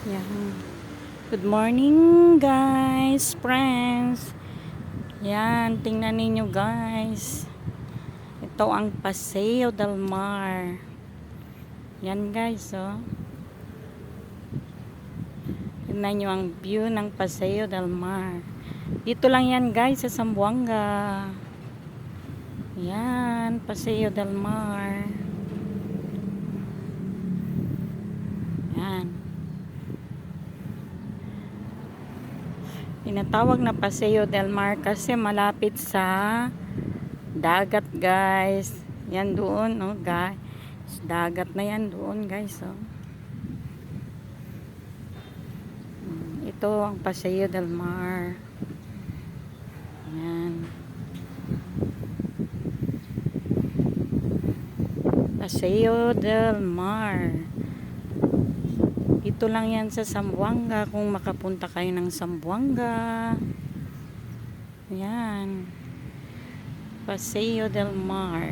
Yan. Good morning guys, friends. Yan, tingnan ninyo guys. Ito ang Paseo del Mar. Yan guys, oh. Tingnan nyo ang view ng Paseo del Mar. Dito lang yan guys sa Zamboanga. Yan, Paseo del Mar. Yan. Tinatawag na Paseo del Mar kasi malapit sa dagat guys. Yan doon, oh guys. Dagat na yan doon guys, oh. Ito ang Paseo del Mar. Yan. Paseo del Mar. Ito lang yan sa Zamboanga. Kung makapunta kayo ng Zamboanga. Yan. Paseo del Mar.